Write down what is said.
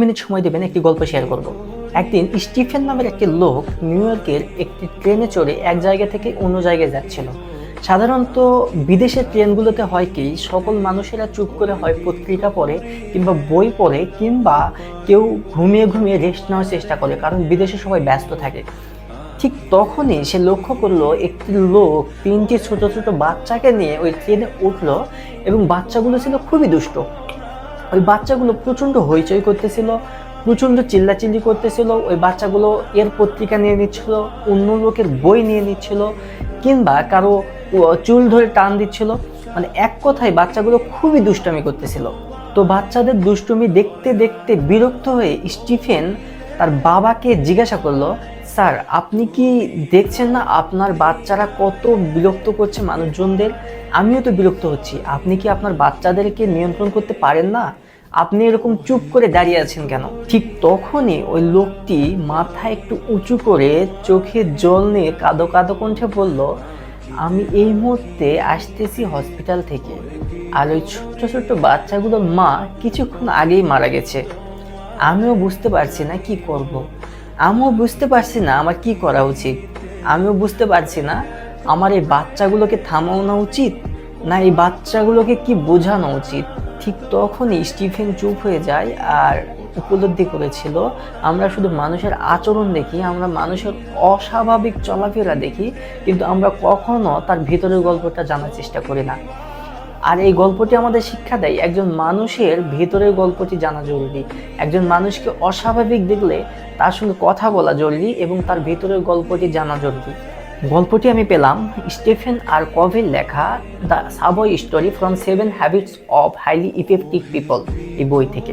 Minute সময় দেবেন, একটি গল্প শেয়ার করব। একদিন স্টিফেন নামের একটি লোক নিউ ইয়র্কের একটি ট্রেনে চড়ে এক জায়গা থেকে অন্য জায়গায় যাচ্ছিল। সাধারণত বিদেশের ট্রেনগুলোতে হয় কি, সকল মানুষেরা চুপ করে হয় পত্রিকা পড়ে কিংবা বই পড়ে কিংবা কেউ ঘুমিয়ে ঘুমিয়ে রেস্ট নেওয়ার চেষ্টা করে, কারণ বিদেশে সবাই ব্যস্ত থাকে। ঠিক তখনই সে লক্ষ্য করলো একটি লোক 3টি ছোট ছোট বাচ্চাকে নিয়ে ওই ট্রেনে উঠলো এবং বাচ্চাগুলো ছিল খুবই দুষ্ট। ওই বাচ্চাগুলো প্রচণ্ড হইচই করতেছিল, প্রচণ্ড চিল্লাচিল্লি করতেছিল। ওই বাচ্চাগুলো এর পত্রিকা নিয়ে নিচ্ছিল, অন্য লোকের বই নিয়ে নিচ্ছিল কিংবা কারো চুল ধরে টান দিচ্ছিল। মানে এক কথায় বাচ্চাগুলো খুবই দুষ্টামি করতেছিল। তো বাচ্চাদের দুষ্টুমি দেখতে দেখতে বিরক্ত হয়ে স্টিফেন তার বাবাকে জিজ্ঞাসা করলো, স্যার আপনি কি দেখছেন না আপনার বাচ্চারা কত বিরক্ত করছে মানুষজনদের? আমিও তো বিরক্ত হচ্ছি, আপনি কি আপনার বাচ্চাদেরকে নিয়ন্ত্রণ করতে পারেন না? আপনি এরকম চুপ করে দাঁড়িয়ে আছেন কেন? ঠিক তখনই ওই লোকটি মাথা একটু উঁচু করে চোখে জল নিয়ে কাঁদো কাঁদো কণ্ঠে বলল, আমি এই মুহূর্তে আসতেছি হসপিটাল থেকে, আর ওই ছোট্ট ছোট্ট বাচ্চাগুলোর মা কিছুক্ষণ আগেই মারা গেছে। আমিও বুঝতে পারছি না কি করব। আমিও বুঝতে পারছি না আমার কি করা উচিত। আমিও বুঝতে পারছি না আমার এই বাচ্চাগুলোকে থামানো উচিত না এই বাচ্চাগুলোকে কি বোঝানো উচিত। ঠিক তখনই স্টিফেন চুপ হয়ে যায় আর উপলব্ধি করেছিল, আমরা শুধু মানুষের আচরণ দেখি, আমরা মানুষের অস্বাভাবিক চলাফেরা দেখি, কিন্তু আমরা কখনো তার ভিতরের গল্পটা জানার চেষ্টা করি না। আর এই গল্পটি আমাদের শিক্ষা দেয়, একজন মানুষের ভেতরের গল্পটি জানা জরুরি। একজন মানুষকে অস্বাভাবিক দেখলে তার সঙ্গে কথা বলা জরুরি এবং তার ভেতরের গল্পটি জানা জরুরি। গল্পটি আমি পেলাম স্টিফেন আর কভির লেখা the subway story from 7 habits of highly effective people এই বই থেকে।